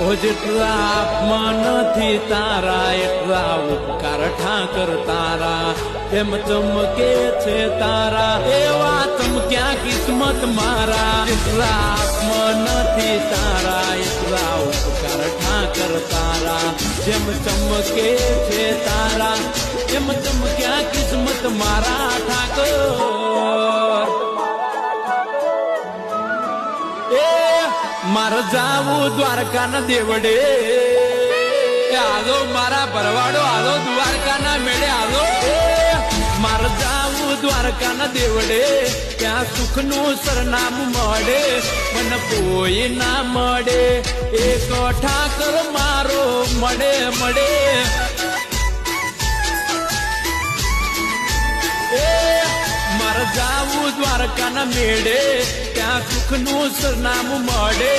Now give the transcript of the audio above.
ઓ જેટલા આપમાં નથી તારા એટલા ઉપકાર ઠાકર તારા એમ ચમકે છે તારા એવા ચમક્યા કિસ્મત મારા જેટલા આપમાં નથી તારા એટલા ઉપકાર ઠાકર તારા જેમ ચમકે છે તારા એમ ચમક્યા કિસ્મત મારા ઠાકર માર જાવું દ્વારકા ના દેવડે આલો મારા ભરવાડો આલો દ્વારકા ના મેળે આલો માર જાવું દ્વારકા ના દેવડે ત્યાં સુખ નું સરનામું મળે મને કોઈ ના મળે એક ઠાકર મારો મળે મળે મારે જાવું દ્વારકા ના મેળે ત્યાં સુખ નું સરનામું મળે